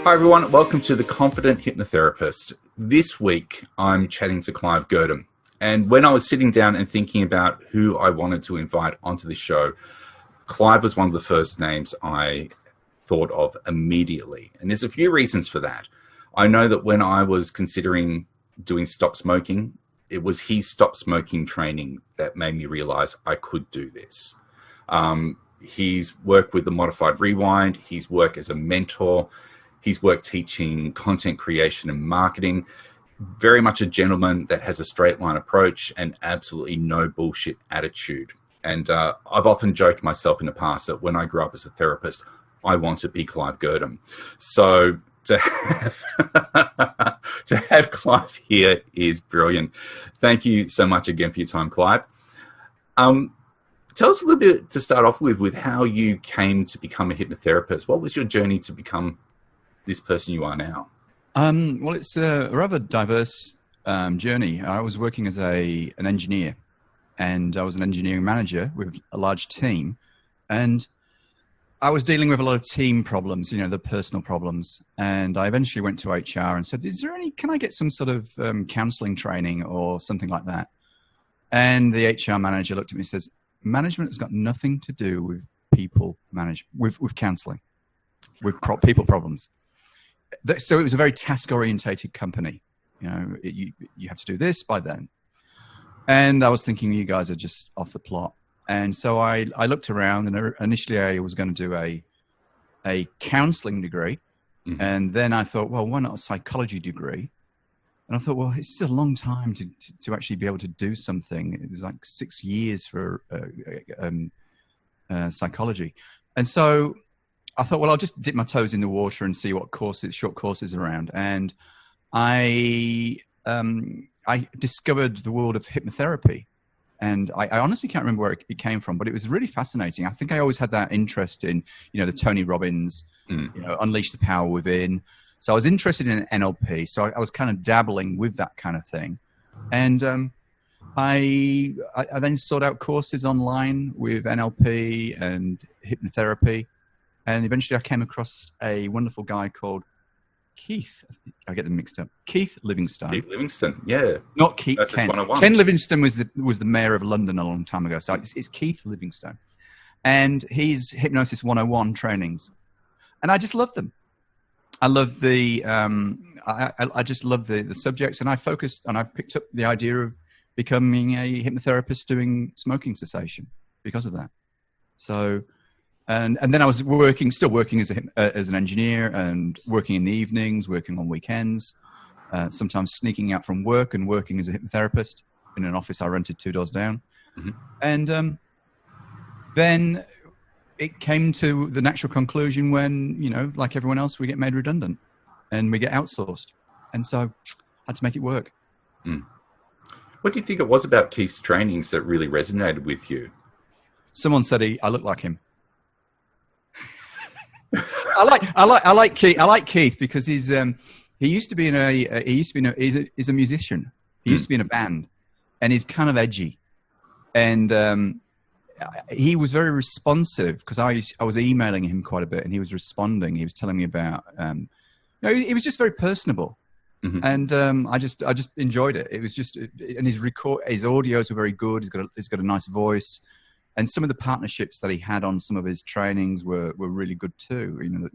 Hi everyone, welcome to The Confident Hypnotherapist. This week I'm chatting to Clive Girdham, and when I was sitting down and thinking about who I wanted to invite onto this show, Clive was one of the first names I thought of immediately, and there's a few reasons for that. I know that when I was considering doing stop smoking, it was his stop smoking training that made me realize I could do this. His work with the Modified Rewind, his work as a mentor, his work teaching content creation and marketing, very much a gentleman that has a straight line approach and absolutely no bullshit attitude. And I've often joked myself in the past that when I grew up as a therapist, I want to be Clive Girdham. So to have Clive here is brilliant. Thank you so much again for your time, Clive. Tell us a little bit to start off with how you came to become a hypnotherapist. What was your journey to become this person you are now? Well, it's a rather diverse journey. I was working as an engineer, and I was an engineering manager with a large team, and I was dealing with a lot of team problems, the personal problems. And I eventually went to HR and said, can I get some sort of counseling training or something like that? And the HR manager looked at me and says, management has got nothing to do with people with counseling, with people problems. So it was a very task-orientated company. You have to do this by then. And I was thinking, you guys are just off the plot. And so I looked around, and initially I was going to do a counseling degree. Mm-hmm. And then I thought, well, why not a psychology degree? And I thought, well, it's a long time to actually be able to do something. It was like 6 years for psychology. And so I thought, well, I'll just dip my toes in the water and see what short courses are around. And I discovered the world of hypnotherapy. And I honestly can't remember where it came from, but it was really fascinating. I think I always had that interest in, the Tony Robbins, Unleash the Power Within. So I was interested in NLP. So I was kind of dabbling with that kind of thing. And I then sought out courses online with NLP and hypnotherapy. And eventually I came across a wonderful guy called Keith. I get them mixed up. Keith Livingstone. Keith Livingstone, yeah. Not Keith Ken. Ken Livingstone was the mayor of London a long time ago. So it's Keith Livingstone. And he's Hypnosis 101 trainings. And I just love them. I love I just love the subjects. And I picked up the idea of becoming a hypnotherapist doing smoking cessation because of that. So... And then I was still working as an engineer and working in the evenings, working on weekends, sometimes sneaking out from work and working as a hypnotherapist in an office I rented 2 doors down. Mm-hmm. And then it came to the natural conclusion when, like everyone else, we get made redundant and we get outsourced. And so I had to make it work. Mm. What do you think it was about Keith's trainings that really resonated with you? Someone said I look like him. I like Keith. I like Keith because he's a musician. He used to be in a band, and he's kind of edgy, and he was very responsive because I was emailing him quite a bit, and he was responding. He was telling me about he was just very personable, mm-hmm. And I just enjoyed it. It was just, and his audios were very good. He's got a nice voice. And some of the partnerships that he had on some of his trainings were really good too. When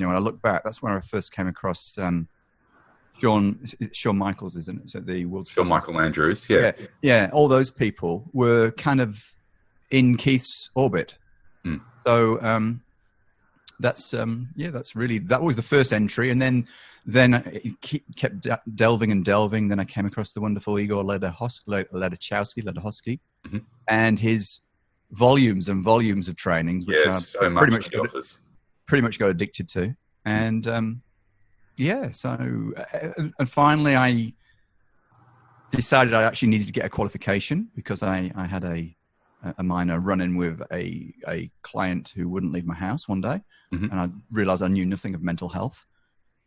I look back, that's when I first came across Shawn Michaels, isn't it? So the world's Shawn Michael Andrews, yeah. Yeah. All those people were kind of in Keith's orbit. Mm. So that was the first entry, and then it kept delving and delving. Then I came across the wonderful Igor Ledachowski, mm-hmm. and his volumes and volumes of trainings, which pretty much got addicted to. And and finally I decided I actually needed to get a qualification because I had a minor run-in with a client who wouldn't leave my house one day, mm-hmm. and I realized I knew nothing of mental health.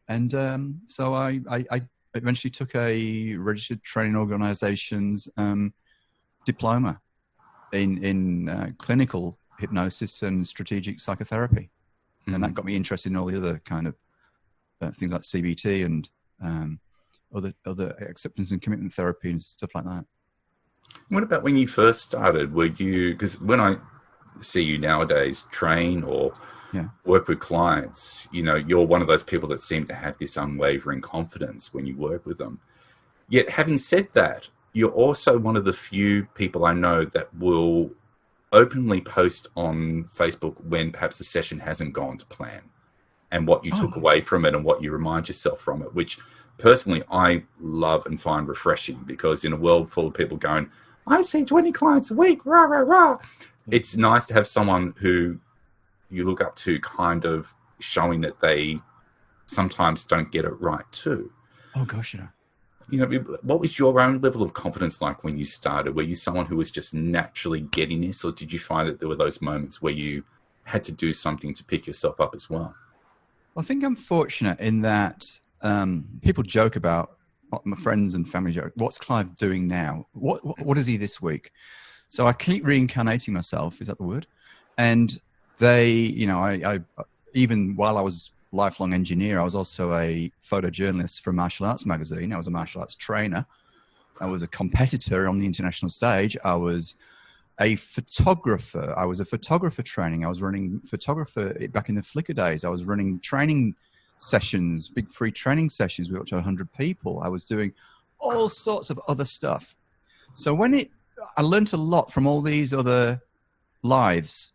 And so I eventually took a registered training organization's diploma in clinical hypnosis and strategic psychotherapy. Mm-hmm. And that got me interested in all the other kind of things like CBT and other acceptance and commitment therapy and stuff like that. What about when you first started? Were you, because when I see you nowadays train or work with clients, you're one of those people that seem to have this unwavering confidence when you work with them. Yet having said that, you're also one of the few people I know that will openly post on Facebook when perhaps the session hasn't gone to plan and what you took away from it and what you remind yourself from it, which personally I love and find refreshing, because in a world full of people going, I see 20 clients a week, rah, rah, rah. It's nice to have someone who you look up to kind of showing that they sometimes don't get it right too. Oh, gosh, What was your own level of confidence like when you started? Were you someone who was just naturally getting this, or did you find that there were those moments where you had to do something to pick yourself up as well? I think I'm fortunate in that people joke about, my friends and family joke, what's Clive doing now? What is he this week? So I keep reincarnating myself, is that the word? And they, I even while I was lifelong engineer, I was also a photojournalist for Martial Arts magazine. I was a martial arts trainer. I was a competitor on the international stage. I was a photographer. I was a photographer training. I was running photographer back in the Flickr days. I was running training sessions, big free training sessions with up to 100 people. I was doing all sorts of other stuff. So I learned a lot from all these other lives,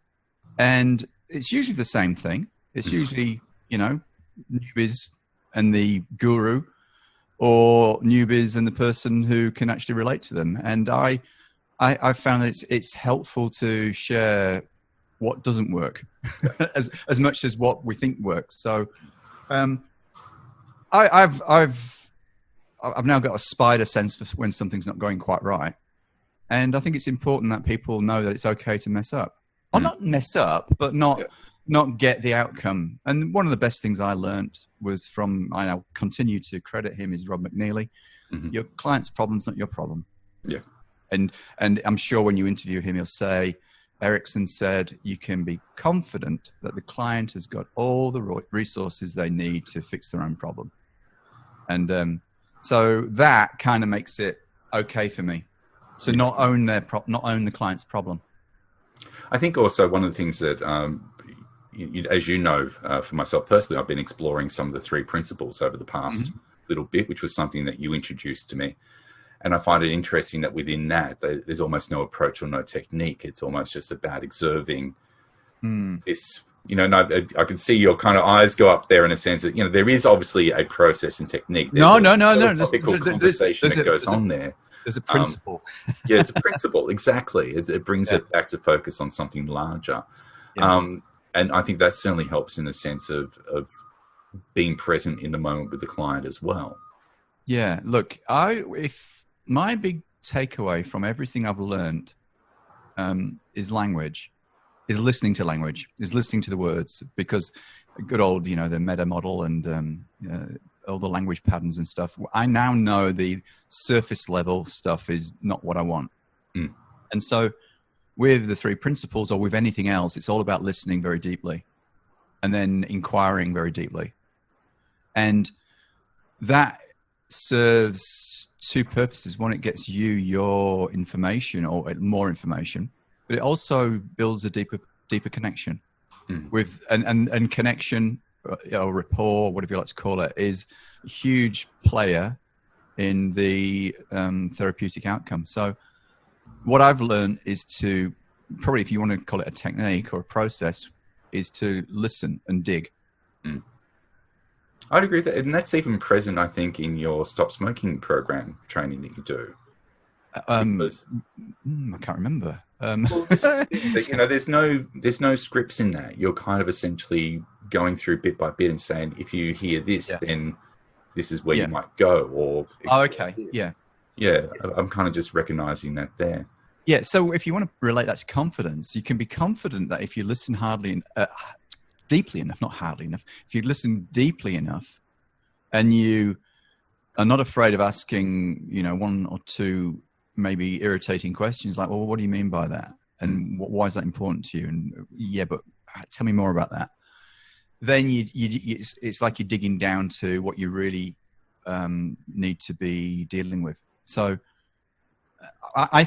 and it's usually the same thing. It's usually, newbies and the guru, or newbies and the person who can actually relate to them. And I found that it's helpful to share what doesn't work as much as what we think works. So I've now got a spider sense for when something's not going quite right. And I think it's important that people know that it's okay to mess up. Or not mess up, but not get the outcome. And one of the best things I learned was from, I now continue to credit him, is Rob McNeely. Mm-hmm. Your client's problem's not your problem. Yeah. And I'm sure when you interview him, he'll say, Erickson said, you can be confident that the client has got all the resources they need to fix their own problem. And so that kind of makes it okay for me. So not own the client's problem. I think also one of the things that, as you know, for myself personally, I've been exploring some of the 3 principles over the past little bit, which was something that you introduced to me. And I find it interesting that within that, there's almost no approach or no technique. It's almost just about observing this. And I can see your kind of eyes go up there in a sense that, there is obviously a process and technique. There's a topical conversation that goes on there. There's a principle. It's a principle, exactly. It brings it back to focus on something larger. Yeah. And I think that certainly helps in the sense of being present in the moment with the client as well. Yeah, look, if my big takeaway from everything I've learned is language, is listening to language, is listening to the words, because good old, the meta model and all the language patterns and stuff. I now know the surface level stuff is not what I want. And so with the 3 principles, or with anything else, it's all about listening very deeply and then inquiring very deeply. And that serves 2 purposes. One, it gets you your information or more information, but it also builds a deeper connection with, and connection or rapport, whatever you like to call it, is a huge player in the therapeutic outcome. So what I've learned is to, probably if you want to call it a technique or a process, is to listen and dig. I'd agree with that. And that's even present, I think, in your stop smoking program training that you do. I can't remember. There's no scripts in that. You're kind of essentially going through bit by bit and saying, if you hear this, then this is where you might go. Or okay, this. I'm kind of just recognizing that there. Yeah. So if you want to relate that to confidence, you can be confident that if you listen deeply enough, not hardly enough. If you listen deeply enough, and you are not afraid of asking, 1 or 2 maybe irritating questions, like, well, what do you mean by that? And why is that important to you? And but tell me more about that. then it's like you're digging down to what you really need to be dealing with. So I'm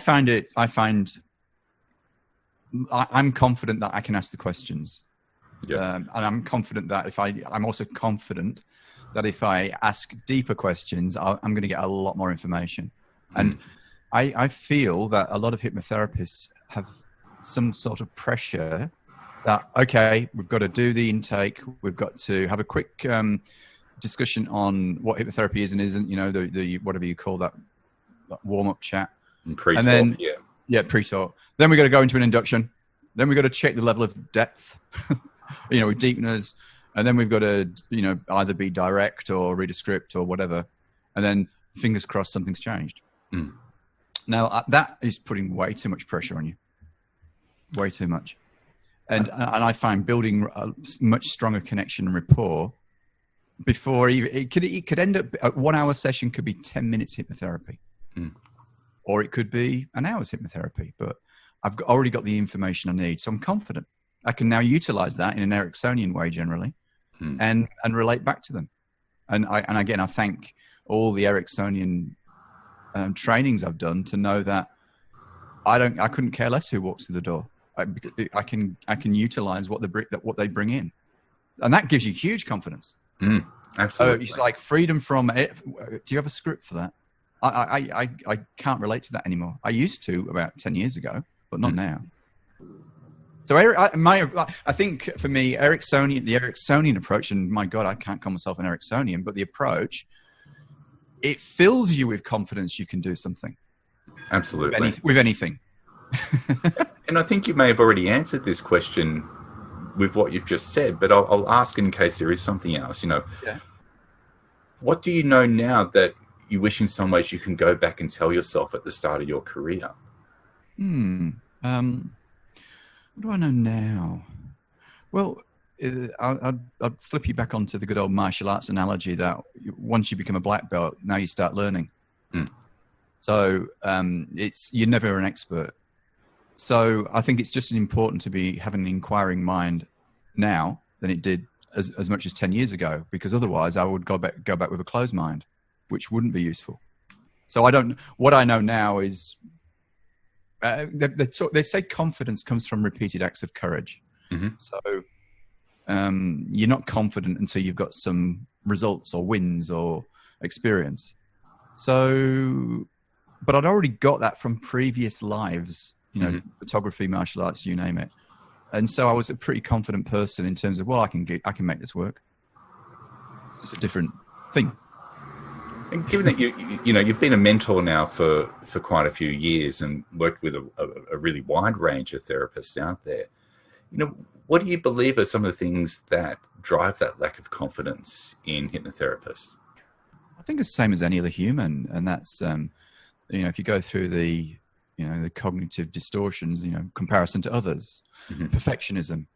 confident that I can ask the questions. Yeah. And I'm confident that I'm also confident that if I ask deeper questions, I'm going to get a lot more information. And I feel that a lot of hypnotherapists have some sort of pressure that, okay, we've got to do the intake. We've got to have a quick discussion on what hypnotherapy is and isn't, the whatever you call that warm-up chat. Pre-talk, and then, yeah, pre-talk. Then we've got to go into an induction. Then we've got to check the level of depth, with deepeners. And then we've got to, either be direct or read a script or whatever. And then fingers crossed something's changed. Now, that is putting way too much pressure on you. Way too much. And I find building a much stronger connection and rapport before it could end up, a 1 hour session could be 10 minutes hypnotherapy. Or it could be an hour's hypnotherapy. But I've already got the information I need. So I'm confident. I can now utilize that in an Ericksonian way generally and relate back to them. And again, I thank all the Ericksonian trainings I've done to know that I couldn't care less who walks through the door. I can utilize what they bring in, and that gives you huge confidence. Absolutely. So it's like freedom from it. Do you have a script for that? I can't relate to that anymore. I used to about 10 years ago, but not now. So I think for me, the Ericksonian approach, and my God, I can't call myself an Ericksonian, but the approach, it fills you with confidence you can do something. Absolutely. With anything. And I think you may have already answered this question with what you've just said, but I'll ask in case there is something else. What do you know now that you wish in some ways you can go back and tell yourself at the start of your career? What do I know now? Well, I'd flip you back onto the good old martial arts analogy that once you become a black belt, now you start learning. So you're never an expert. So I think it's just important to be having an inquiring mind now than it did as much as 10 years ago, because otherwise I would go back with a closed mind, which wouldn't be useful. So what I know now is they say confidence comes from repeated acts of courage. So you're not confident until you've got some results or wins or experience. So, but I'd already got that from previous lives, photography, martial arts, you name it. And so I was a pretty confident person in terms of, well, I can make this work. It's a different thing. And given that you've been a mentor now for quite a few years and worked with a really wide range of therapists out there, what do you believe are some of the things that drive that lack of confidence in hypnotherapists? I think it's the same as any other human, and that's if you go through the cognitive distortions, comparison to others, perfectionism.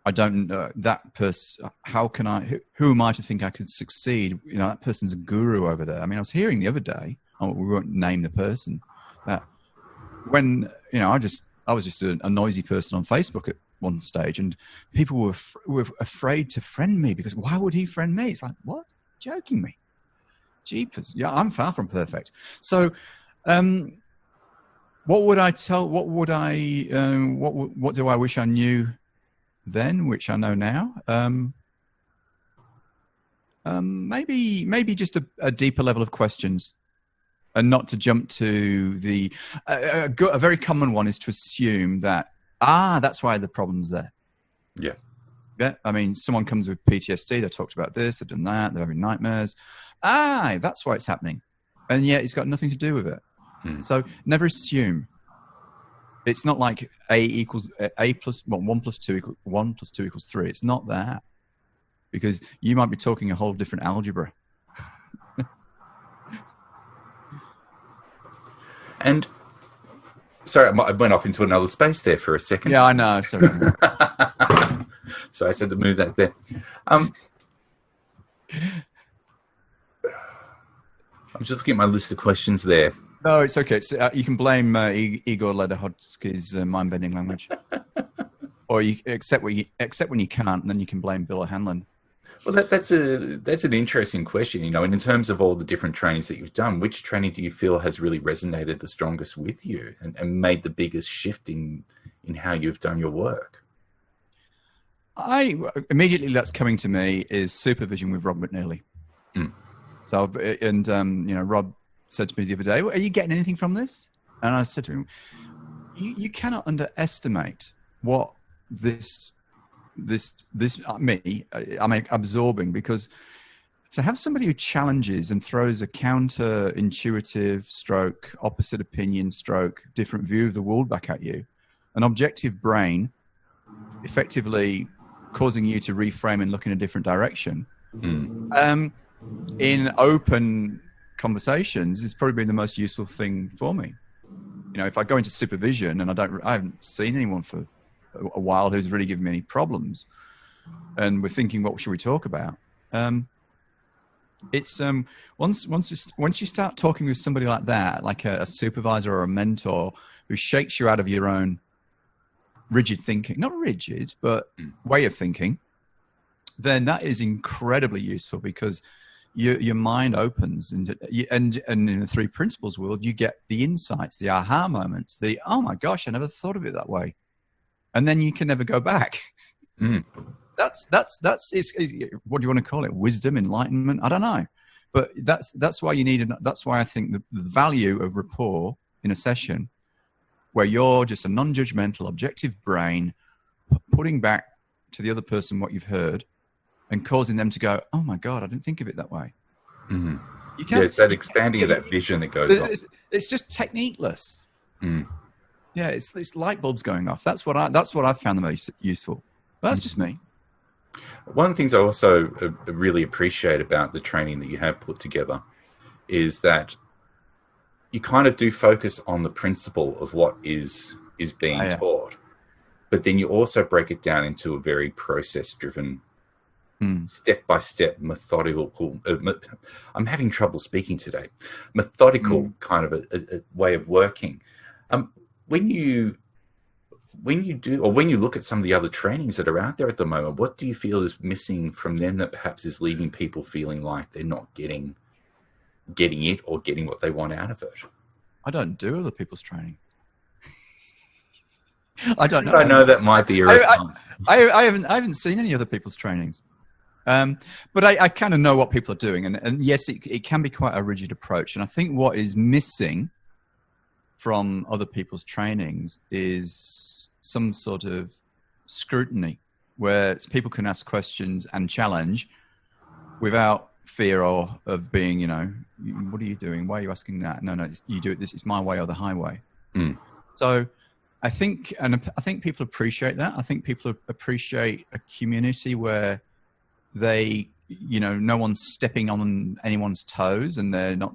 I don't know that person. Who am I to think I could succeed? That person's a guru over there. I mean, I was hearing the other day, we won't name the person, that when, I was just a noisy person on Facebook at one stage, and people were afraid to friend me because why would he friend me? It's like, what? Joking me? Jeepers. Yeah, I'm far from perfect. So, what do I wish I knew then, which I know now? Maybe just a deeper level of questions, and not to jump to a very common one is to assume that that's why the problem's there. Yeah. I mean, someone comes with PTSD, they talked about this, they've done that, they're having nightmares. That's why it's happening, and yet it's got nothing to do with it. So never assume. It's not like A plus 1 plus 2 equals 3. It's not that, because you might be talking a whole different algebra. And sorry, I went off into another space there for a second. Yeah, I know. Sorry. So I said to move that there. I'm just looking at my list of questions there. No, it's okay. You can blame Igor Ledohodsky's mind-bending language. or you accept when you can't, and then you can blame Bill O'Hanlon. Well, that's an interesting question, and in terms of all the different trainings that you've done, which training do you feel has really resonated the strongest with you and made the biggest shift in how you've done your work? Immediately that's coming to me is supervision with Rob McNeely. So, Rob said to me the other day, "Are you getting anything from this?" And I said to him, "You cannot underestimate what I'm absorbing, because to have somebody who challenges and throws a counter-intuitive stroke, opposite opinion stroke, different view of the world back at you, an objective brain effectively causing you to reframe and look in a different direction, in open conversations has probably been the most useful thing for me. If I go into supervision and I haven't seen anyone for a while who's really given me any problems, and we're thinking, what should we talk about? It's once you start talking with somebody like that, like a supervisor or a mentor who shakes you out of your own rigid thinking, not rigid, but way of thinking, then that is incredibly useful, because your mind opens, and in the three principles world, you get the insights, the aha moments, the, oh my gosh, I never thought of it that way. And then you can never go back. That's what do you want to call it? Wisdom, enlightenment? I don't know. But that's why you need, that's why I think the value of rapport in a session where you're just a non-judgmental, objective brain, putting back to the other person what you've heard and causing them to go, oh my God, I didn't think of it that way. You can't, it's that expanding of that vision that goes on. It's just techniqueless. Yeah, it's light bulbs going off. That's what I've found the most useful. But that's just me. One of the things I also really appreciate about the training that you have put together is that you kind of do focus on the principle of what is being taught, but then you also break it down into a very process-driven, step-by-step, methodical. I'm having trouble speaking today. Methodical kind of a way of working. When you do, or when you look at some of the other trainings that are out there at the moment, what do you feel is missing from them that perhaps is leaving people feeling like they're not getting it or getting what they want out of it? I don't do other people's training. I don't know. I know that might be a response. I haven't seen any other people's trainings. But I kind of know what people are doing. And yes, it can be quite a rigid approach. And I think what is missing from other people's trainings is some sort of scrutiny where people can ask questions and challenge without fear of being, what are you doing? Why are you asking that? No, you do it. This is my way or the highway. So I think people appreciate that. I think people appreciate a community where they, no one's stepping on anyone's toes, and they're not,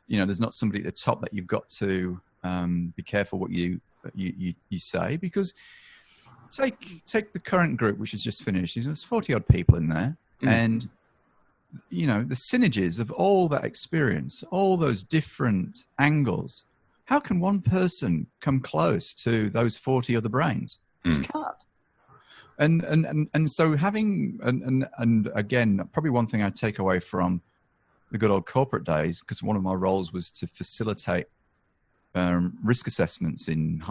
there's not somebody at the top that you've got to be careful what you say, because take the current group, which has just finished. There's 40 odd people in there, and the synergies of all that experience, all those different angles. How can one person come close to those 40 other brains? Just can't. And so having and again, probably one thing I take away from the good old corporate days, because one of my roles was to facilitate risk assessments in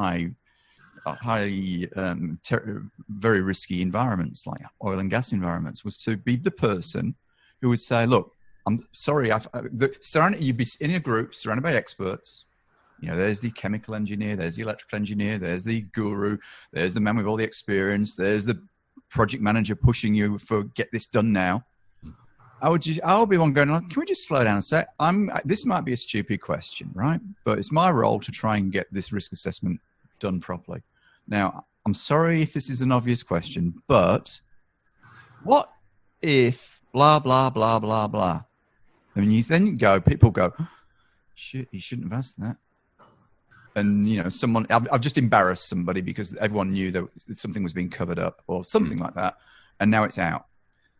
very risky environments like oil and gas environments, was to be the person who would say, look, I'm sorry, you'd be in a group surrounded by experts. There's the chemical engineer, there's the electrical engineer, there's the guru, there's the man with all the experience, there's the project manager pushing you for get this done now. I'll be one going, can we just slow down and say, this might be a stupid question, right? But it's my role to try and get this risk assessment done properly. Now, I'm sorry if this is an obvious question, but what if blah, blah, blah, blah, blah? People go, shit, you shouldn't have asked that. And, I've just embarrassed somebody because everyone knew that something was being covered up or something like that. And now it's out.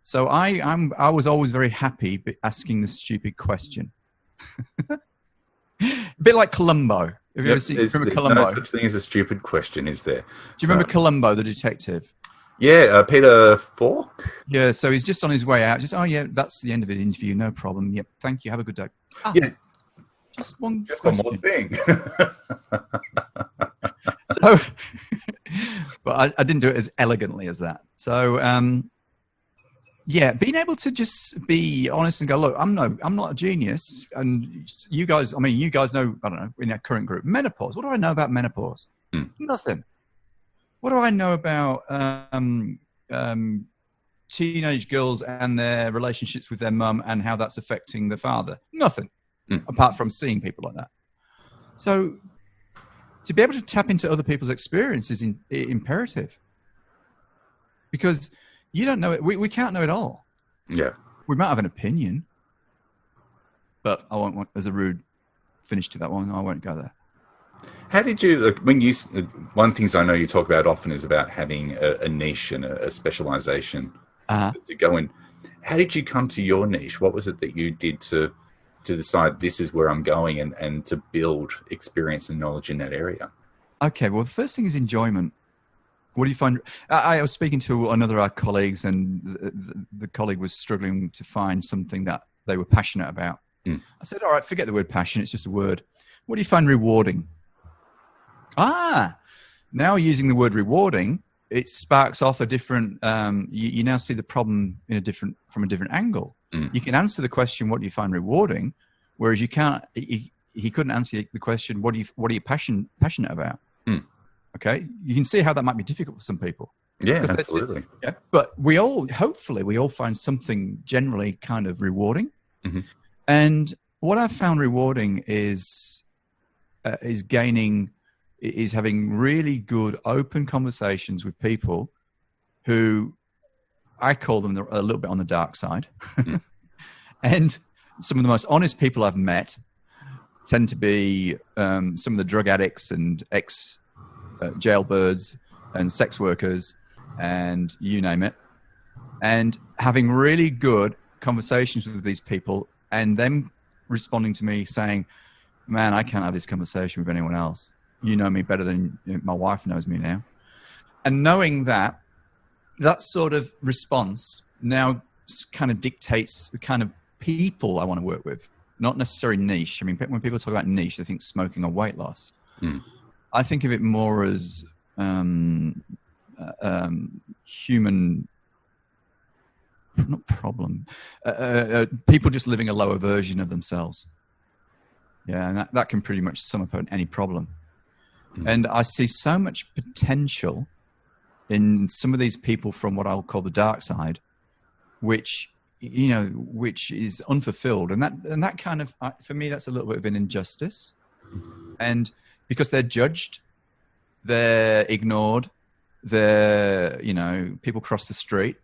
So I was always very happy asking the stupid question. A bit like Columbo. Have you Yep. ever seen? There's Remember no Columbo? Do such thing as a stupid question, is there? you remember Columbo, the detective? Yeah, Peter Falk. Yeah, so he's just on his way out. Just, oh yeah, that's the end of the interview. No problem. Yep, thank you. Have a good day. Ah, Yeah, just one just question. one more thing. So, but I didn't do it as elegantly as that. So, yeah, being able to just be honest and go, look, I'm not a genius, and you guys know, I don't know, in our current group, menopause. What do I know about menopause? Nothing. What do I know about teenage girls and their relationships with their mum and how that's affecting the father? Nothing, apart from seeing people like that. So to be able to tap into other people's experience is imperative, because you don't know it. We can't know it all. Yeah. We might have an opinion, but I won't want, as a rude finish to that one, I won't go there. How did you, one of the things I know you talk about often is about having a niche and a specialization to go in. How did you come to your niche? What was it that you did to decide this is where I'm going and to build experience and knowledge in that area? Okay, well, the first thing is enjoyment. What do you find? I was speaking to another of our colleagues, and the colleague was struggling to find something that they were passionate about. I said, all right, forget the word passion. It's just a word. What do you find rewarding? Now using the word rewarding, it sparks off a different, you now see the problem from a different angle. You can answer the question, what do you find rewarding? Whereas you can't, he couldn't answer the question, what are you passionate about? Okay. You can see how that might be difficult for some people. Yeah, absolutely. Yeah. But hopefully we all find something generally kind of rewarding. And what I've found rewarding is having really good open conversations with people who I call them a little bit on the dark side. And some of the most honest people I've met tend to be some of the drug addicts and jailbirds and sex workers and you name it. And having really good conversations with these people and them responding to me saying, man, I can't have this conversation with anyone else. You know me better than my wife knows me now. And knowing that sort of response now kind of dictates the kind of people I want to work with, not necessarily niche. I mean, when people talk about niche, they think smoking or weight loss. I think of it more as human, not problem, people just living a lower version of themselves. Yeah, and that can pretty much sum up any problem. And I see so much potential in some of these people from what I'll call the dark side, which is unfulfilled. And that kind of, for me, that's a little bit of an injustice. And because they're judged, they're ignored, people cross the street.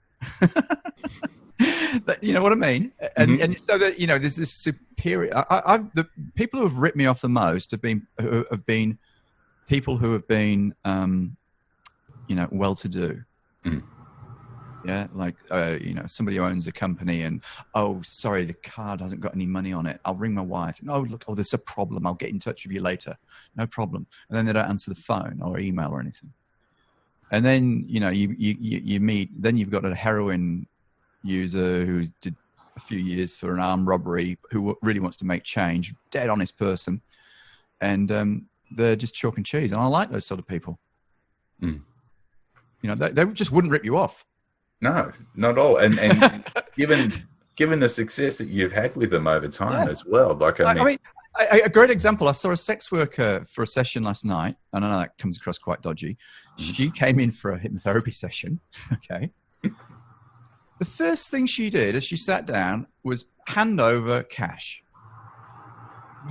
You know what I mean? And so that, there's this superior, the people who have ripped me off the most have been people who have been, well-to-do. Yeah, like, somebody who owns a company and, oh, sorry, the card hasn't got any money on it. I'll ring my wife. No, look, there's a problem. I'll get in touch with you later. No problem. And then they don't answer the phone or email or anything. And then, you meet, then you've got a heroin user who did a few years for an armed robbery, who really wants to make change, dead honest person. And they're just chalk and cheese. And I like those sort of people. They just wouldn't rip you off. No, not at all. And given the success that you've had with them over time as well, a great example. I saw a sex worker for a session last night. I know that comes across quite dodgy. She came in for a hypnotherapy session. Okay. The first thing she did as she sat down was hand over cash. There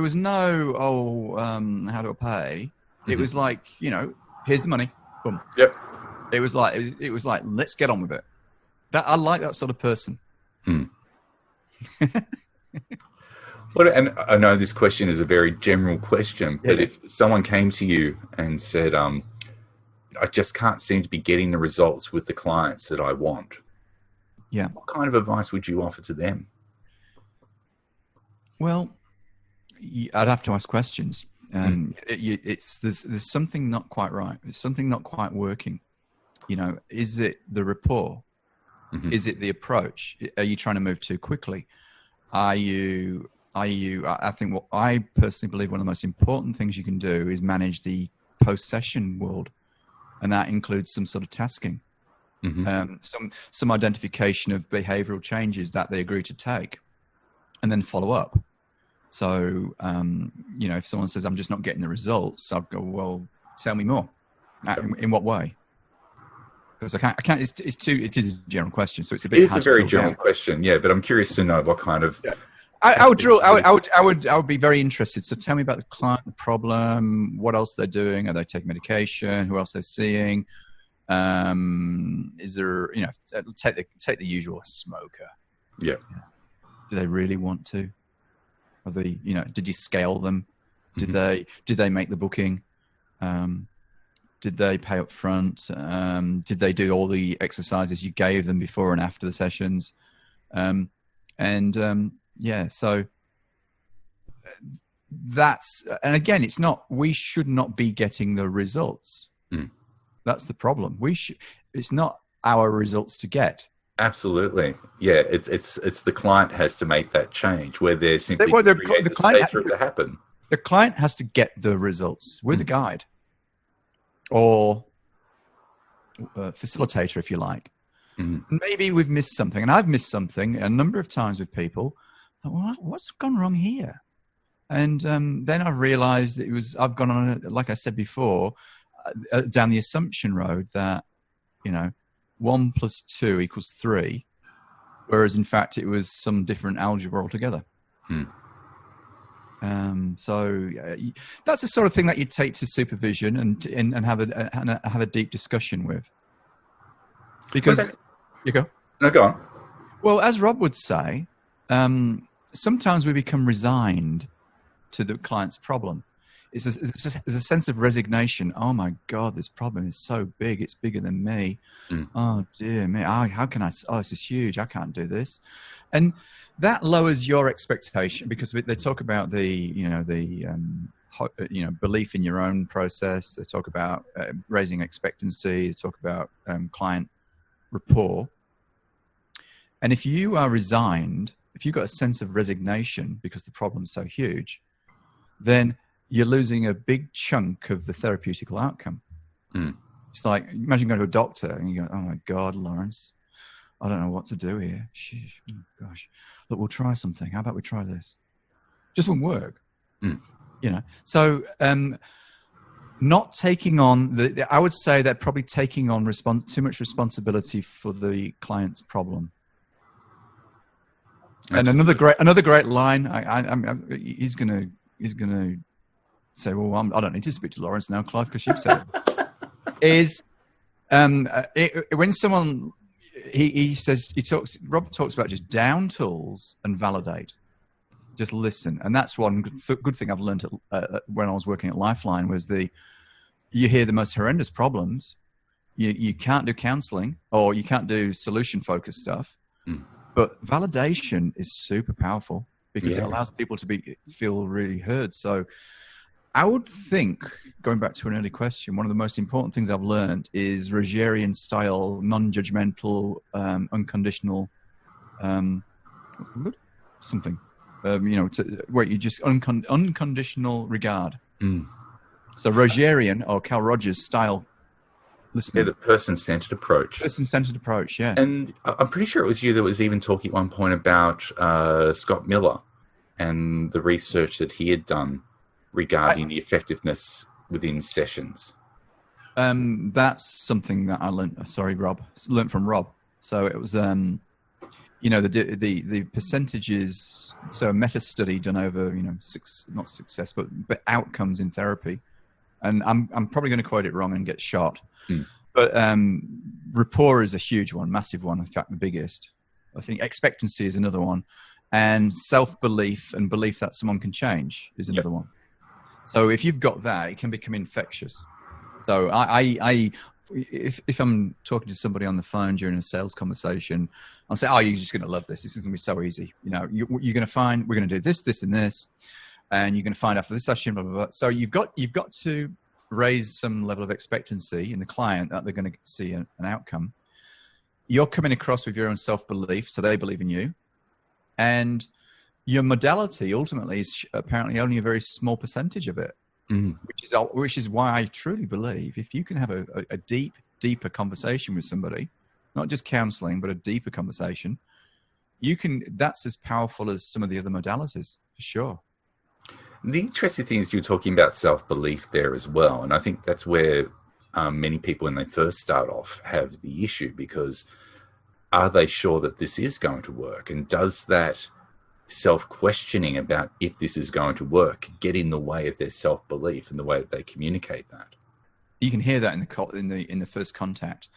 was no, how do I pay? It was like, here's the money. Boom. Yep. It was like, let's get on with it. I like that sort of person. Well, and I know this question is a very general question, but if someone came to you and said, I just can't seem to be getting the results with the clients that I want. Yeah. What kind of advice would you offer to them? Well, I'd have to ask questions. There's something not quite right. There's something not quite working. Is it the rapport? Mm-hmm. Is it the approach? Are you trying to move too quickly? I think what I personally believe one of the most important things you can do is manage the post-session world. And that includes some sort of tasking, some identification of behavioral changes that they agree to take, and then follow up. So, if someone says, I'm just not getting the results, I'll go, well, tell me more. In what way? Because I can't, it is a general question. So it's a bit. It is a very general question. Yeah. But I'm curious to know what kind of. Yeah. I would be very interested. So tell me about the client, the problem, what else they're doing. Are they taking medication? Who else they're seeing? Is there, take the usual smoker. Yeah. Do they really want to? Are they, did you scale them? Did they make the booking? Did they pay up front? Did they do all the exercises you gave them before and after the sessions? So that's, and again, we should not be getting the results. That's the problem. It's not our results to get. Absolutely. Yeah. It's the client has to make that change where they're simply create the space for it to happen. The client has to get the results. We're the guide or facilitator, if you like. Maybe we've missed something, and I've missed something a number of times with people. Well, what's gone wrong here? And then I realized I've gone on, like I said before, down the assumption road that 1 + 2 = 3, whereas in fact it was some different algebra altogether. So that's the sort of thing that you take to supervision and have a deep discussion with. Because you go. No, go on. Well, as Rob would say, sometimes we become resigned to the client's problem. It's a sense of resignation. Oh my God, this problem is so big. It's bigger than me. Oh dear me. How can I? Oh, this is huge. I can't do this. And that lowers your expectation, because they talk about the belief in your own process. They talk about raising expectancy. They talk about client rapport. And if you are resigned, if you've got a sense of resignation because the problem's so huge, then you're losing a big chunk of the therapeutical outcome. It's like, imagine going to a doctor and you go, oh my God, Lawrence, I don't know what to do here. Sheesh, oh gosh, look, we'll try something. How about we try this? Just won't work. So not taking on I would say they're probably taking on too much responsibility for the client's problem. Absolutely. And another great line. He's gonna say, well, I don't need to speak to Lawrence now, Clive, because you've said it. Is when someone Rob talks about just down tools and validate, just listen, and that's one good thing I've learned when I was working at Lifeline was you hear the most horrendous problems. You can't do counseling or you can't do solution focused stuff. But validation is super powerful because it allows people to feel really heard. So I would think, going back to an early question, one of the most important things I've learned is Rogerian style, non-judgmental, unconditional, what's the word? Something, where you just unconditional regard. So Rogerian or Carl Rogers style listening. Yeah, the person-centered approach. Person-centered approach, yeah. And I'm pretty sure it was you that was even talking at one point about Scott Miller and the research that he had done regarding the effectiveness within sessions. That's something that I learned. Learned from Rob. So it was, the percentages. So a meta study done over, not success, but outcomes in therapy. And I'm probably going to quote it wrong and get shot. But rapport is a huge one, massive one. In fact, the biggest. I think expectancy is another one, and self-belief and belief that someone can change is another one. So if you've got that, it can become infectious. So if I'm talking to somebody on the phone during a sales conversation, I'll say, "Oh, you're just going to love this. This is going to be so easy. You're going to find we're going to do this, this, and this." and you're going to find after this session, blah, blah, blah. So you've got to raise some level of expectancy in the client that they're going to see an outcome. You're coming across with your own self-belief, so they believe in you. And your modality ultimately is apparently only a very small percentage of it, which is why I truly believe if you can have a deeper conversation with somebody, not just counseling, but a deeper conversation, that's as powerful as some of the other modalities, for sure. The interesting thing is you're talking about self-belief there as well. And I think that's where many people, when they first start off, have the issue, because are they sure that this is going to work? And does that self-questioning about if this is going to work get in the way of their self-belief and the way that they communicate that? You can hear that in the first contact.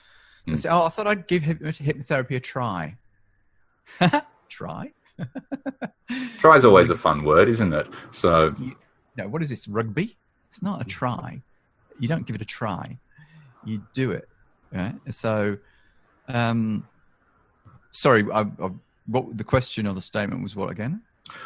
They say, "Oh, I thought I'd give hypnotherapy a try." Try? Try is always a fun word, isn't it? So, what is this, rugby? It's not a try. You don't give it a try. You do it. Right? So, sorry, what the question or the statement was what again?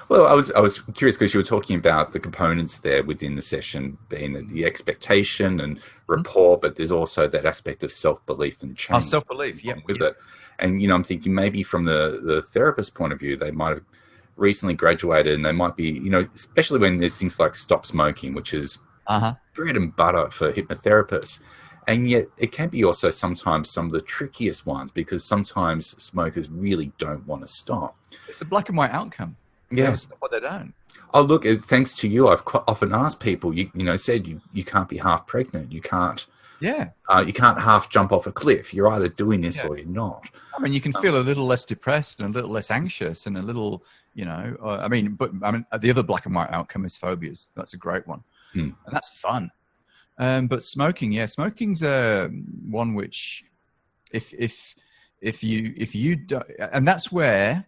Well, I was curious because you were talking about the components there within the session being the expectation and rapport, but there's also that aspect of self-belief and change. Self-belief, yeah. With it. And, I'm thinking maybe from the therapist point of view, they might have recently graduated and they might be, especially when there's things like stop smoking, which is bread and butter for hypnotherapists. And yet it can be also sometimes some of the trickiest ones, because sometimes smokers really don't want to stop. It's a black and white outcome. Yeah. But they don't. Oh, look, thanks to you, I've often asked people, said you can't be half pregnant. You can't. Yeah. You can't half jump off a cliff. You're either doing this or you're not. I mean, you can feel a little less depressed and a little less anxious and a little, the other black and white outcome is phobias. That's a great one. And that's fun. But smoking's one which if you don't, and that's where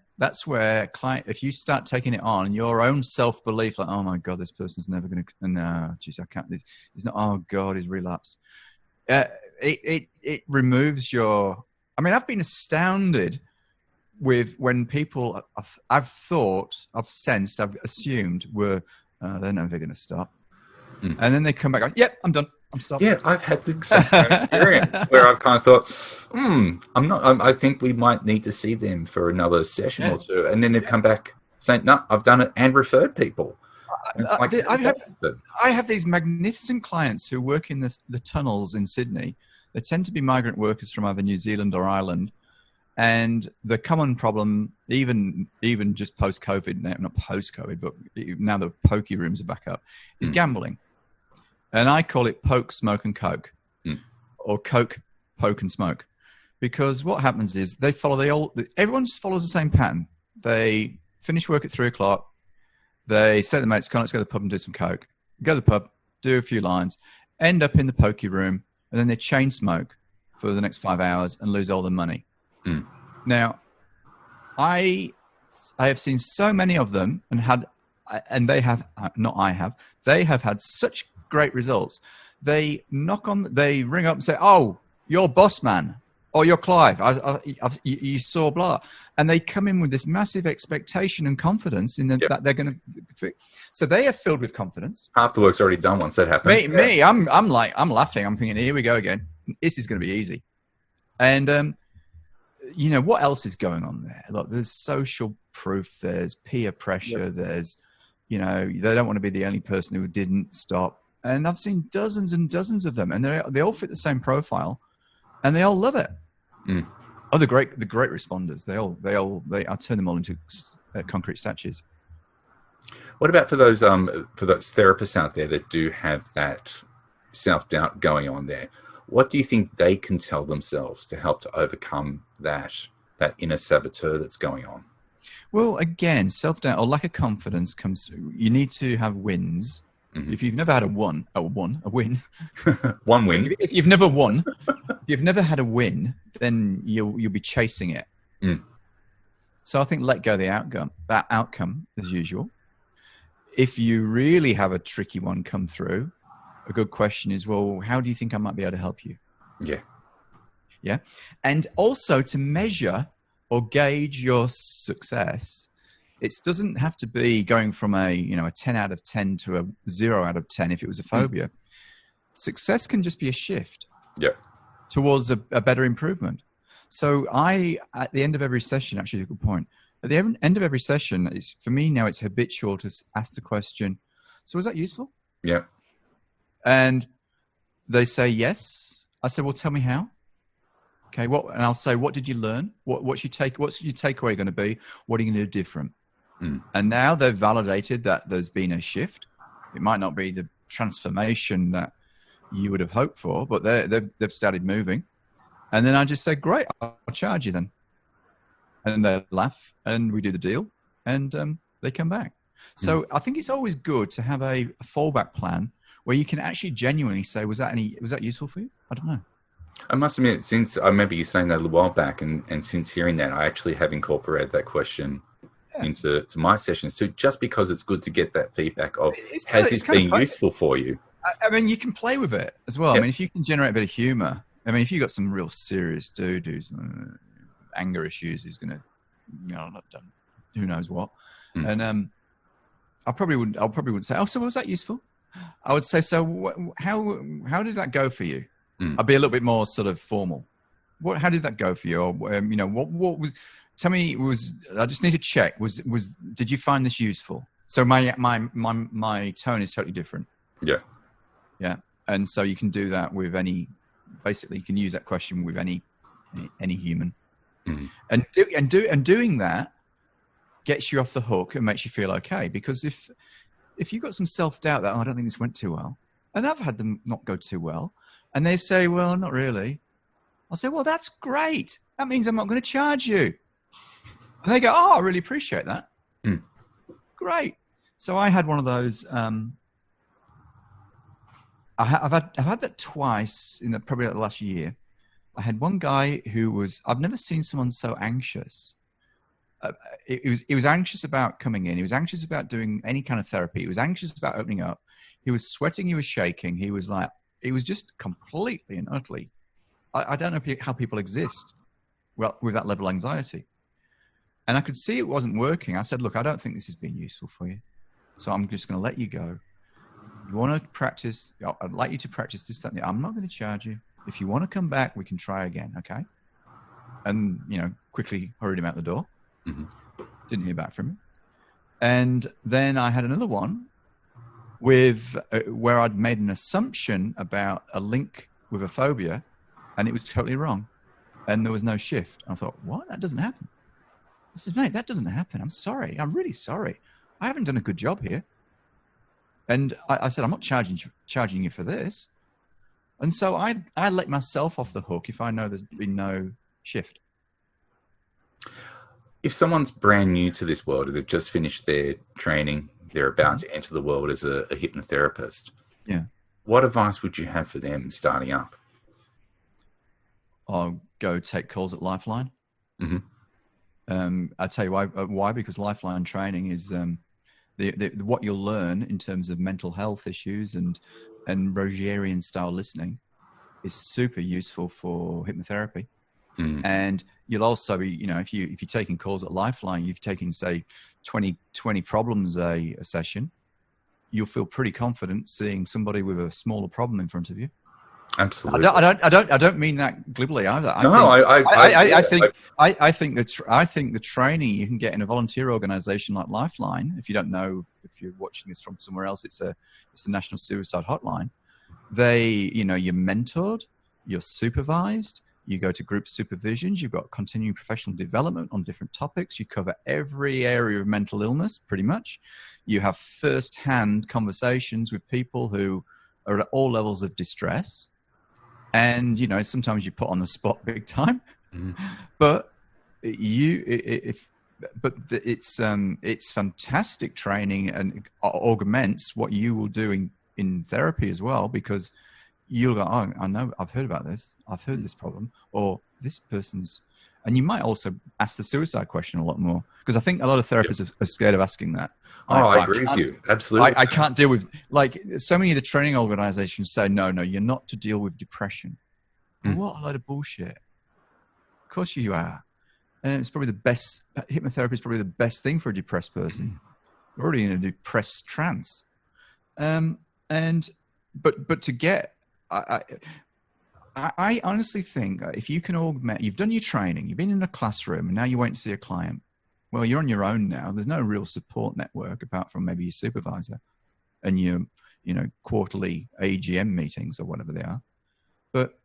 client, if you start taking it on your own self-belief, like, oh my God, this person's never going to, no, geez, I can't, he's not, oh God, he's relapsed. It removes your, I've been astounded with when people I've sensed, I've assumed were, they're never going to stop. And then they come back, yep, I'm done. I'm stopped. Yeah, I've had the same experience where I've kind of thought, I think we might need to see them for another session or two. And then they've come back saying, no, I've done it and referred people. I have these magnificent clients who work in the tunnels in Sydney. They tend to be migrant workers from either New Zealand or Ireland. And the common problem, even just post-COVID, not post-COVID, but now the pokey rooms are back up, is gambling. And I call it poke, smoke, and coke, or coke, poke, and smoke, because what happens is everyone just follows the same pattern. They finish work at 3:00. They say to their mates, "Come on, let's go to the pub and do some coke." Go to the pub, do a few lines, end up in the pokey room, and then they chain smoke for the next 5 hours and lose all the money. Now, I have seen so many of them they have had such great results. They ring up and say, "Oh, you're boss man, or you're Clive. You saw blah," and they come in with this massive expectation and confidence in that they're going to. So they are filled with confidence. Half the work's already done once that happens. Me, I'm laughing. I'm thinking, here we go again. This is going to be easy. And what else is going on there? Look, there's social proof. There's peer pressure. There's, they don't want to be the only person who didn't stop. And I've seen dozens and dozens of them, and they all fit the same profile, and they all love it. Oh, the great responders. I turn them all into concrete statues. What about for those therapists out there that do have that self-doubt going on there? What do you think they can tell themselves to help to overcome that inner saboteur that's going on? Well, again, self-doubt or lack of confidence comes. You need to have wins. If you've never had a win. One win. If you've never won, if you've never had a win, then you'll be chasing it. So I think let go of that outcome as usual. If you really have a tricky one come through, a good question is, well, how do you think I might be able to help you? Yeah. And also to measure or gauge your success, it doesn't have to be going from a 10 out of 10 to a 0 out of 10 if it was a phobia. Success can just be a shift towards a better improvement. So at the end of every session, actually, a good point. At the end of every session, for me now, it's habitual to ask the question, so was that useful? Yeah. And they say yes. I say, well, tell me how. Okay, and I'll say, what did you learn? What's your takeaway going to be? What are you going to do different? And now they've validated that there's been a shift. It might not be the transformation that you would have hoped for, but they've started moving. And then I just say, great, I'll charge you then. And they laugh, and we do the deal, and they come back. So I think it's always good to have a fallback plan where you can actually genuinely say, was that useful for you? I don't know. I must admit, since I remember you saying that a little while back, and since hearing that, I actually have incorporated that question into my sessions too, just because it's good to get that feedback of, has this been useful for you? I mean, you can play with it as well. I mean, if you can generate a bit of humor, I mean, if you've got some real serious dude who's anger issues, who's going to, who knows what, and I probably wouldn't say, oh, so was that useful? I would say, so how did that go for you? I'd be a little bit more sort of formal. How did that go for you? Or what was? Tell me. I just need to check. Did you find this useful? So my tone is totally different. Yeah. And so you can do that with any. Basically, you can use that question with any human. And doing that gets you off the hook and makes you feel okay. Because if you've got some self-doubt that, I don't think this went too well, and I've had them not go too well, and they say, well, not really. I'll say, well, that's great. That means I'm not going to charge you. And they go, oh, I really appreciate that. Great. So I had one of those. I've had that twice in probably the last year. I had one guy I've never seen someone so anxious. He was anxious about coming in. He was anxious about doing any kind of therapy. He was anxious about opening up. He was sweating. He was shaking. He was just completely and utterly. I don't know how people exist with that level of anxiety. And I could see it wasn't working. I said, look, I don't think this has been useful for you. So I'm just going to let you go. You want to practice? I'd like you to practice this, that, and I'm not going to charge you. If you want to come back, we can try again, okay? And, quickly hurried him out the door. Didn't hear back from him. And then I had another one where I'd made an assumption about a link with a phobia, and it was totally wrong. And there was no shift. I thought, what? That doesn't happen. I said, mate, that doesn't happen. I'm sorry. I'm really sorry. I haven't done a good job here. And I said, I'm not charging you for this. And so I let myself off the hook if I know there's been no shift. If someone's brand new to this world, they've just finished their training, they're about to enter the world as a hypnotherapist. Yeah. What advice would you have for them starting up? I'll go take calls at Lifeline. I'll tell you why, because Lifeline training is what you'll learn in terms of mental health issues and Rogerian style listening is super useful for hypnotherapy. And you'll also be, if you're taking calls at Lifeline, you've taken, say, 20 problems a session, you'll feel pretty confident seeing somebody with a smaller problem in front of you. Absolutely. I don't mean that glibly either. I think the training you can get in a volunteer organization like Lifeline, if you don't know, if you're watching this from somewhere else, it's the National Suicide Hotline. You're mentored, you're supervised, you go to group supervisions, you've got continuing professional development on different topics, you cover every area of mental illness pretty much. You have first-hand conversations with people who are at all levels of distress. And, sometimes you put on the spot big time, but it's fantastic training and augments what you will do in therapy as well, because you'll go, oh, I know, I've heard about this. I've heard this problem, or this person's, and you might also ask the suicide question a lot more, because I think a lot of therapists are scared of asking that. I agree with you. Absolutely. I can't deal with, so many of the training organizations say, no, you're not to deal with depression. What a load of bullshit. Of course you are. And it's probably the best. Hypnotherapy is probably the best thing for a depressed person. They're already in a depressed trance. But to get, I honestly think that if you can augment, you've done your training, you've been in a classroom, and now you went to see a client. Well, you're on your own now. There's no real support network apart from maybe your supervisor and your, quarterly AGM meetings or whatever they are. But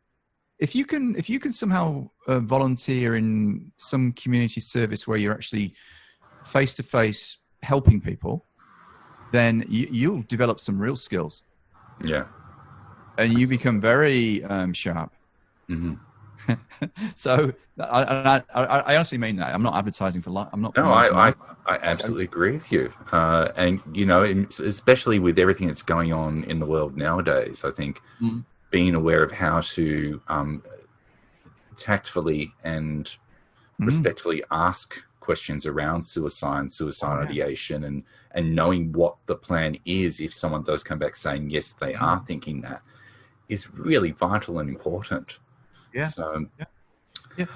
if you can somehow volunteer in some community service where you're actually face to face helping people, then you'll develop some real skills. Yeah. And you become very sharp. Mm-hmm. So I honestly mean that. I'm not advertising for life. I'm not. No, I absolutely agree with you. And, especially with everything that's going on in the world nowadays, I think being aware of how to tactfully and respectfully ask questions around suicide ideation, and knowing what the plan is if someone does come back saying, yes, they are thinking that, is really vital and important. Yeah. So, yeah.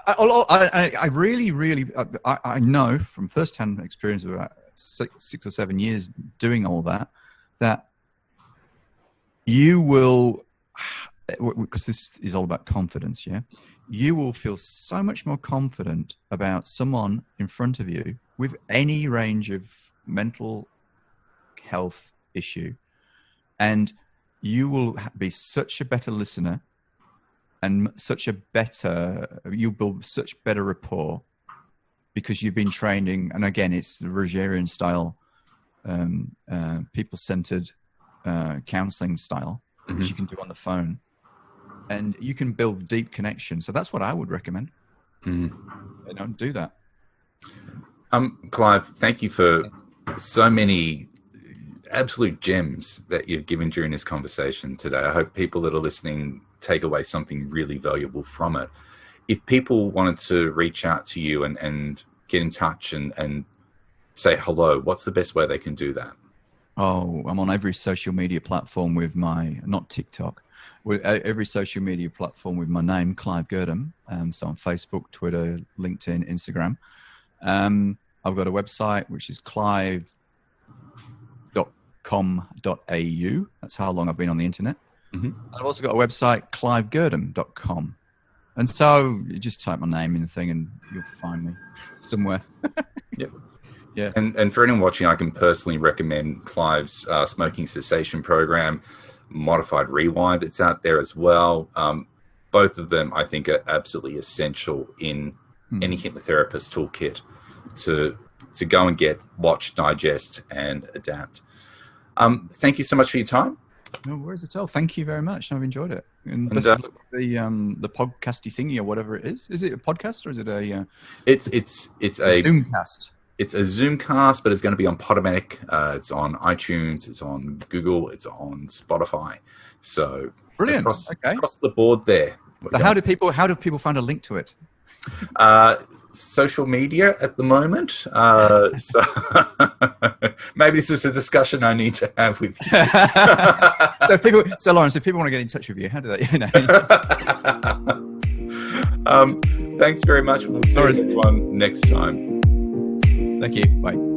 I really know from firsthand experience of about 6 or 7 years doing all that you will, because this is all about confidence, you will feel so much more confident about someone in front of you with any range of mental health issue, and you will be such a better listener and you'll build such better rapport because you've been training. And again, it's the Rogerian style, people-centered counseling style, which you can do on the phone. And you can build deep connection. So that's what I would recommend. Do that. Clive, thank you for so many absolute gems that you've given during this conversation today. I hope people that are listening take away something really valuable from it. If people wanted to reach out to you and get in touch and say hello, what's the best way they can do that? Oh, I'm on every social media platform with not TikTok, with every social media platform with my name, Clive Girdham. So on Facebook, Twitter, LinkedIn, Instagram. I've got a website, which is clive.com.au. That's how long I've been on the internet. I've also got a website, clivegirdham.com. And so you just type my name in the thing and you'll find me somewhere. Yep. Yeah. And for anyone watching, I can personally recommend Clive's smoking cessation program, Modified Rewind, that's out there as well. Both of them, I think, are absolutely essential in any hypnotherapist toolkit to go and get, watch, digest, and adapt. Thank you so much for your time. No worries at all. Thank you very much. I've enjoyed it. And best of luck with the podcasty thingy or whatever it is. Is it a podcast or is it a? It's a Zoomcast. It's a Zoomcast, but it's going to be on Podomatic. It's on iTunes. It's on Google. It's on Spotify. So brilliant. Across the board there. So how do people find a link to it? Social media at the moment. So maybe this is a discussion I need to have with you. So Lawrence, if people want to get in touch with you, how do they? Thanks very much. We'll see everyone next time. Thank you. Bye.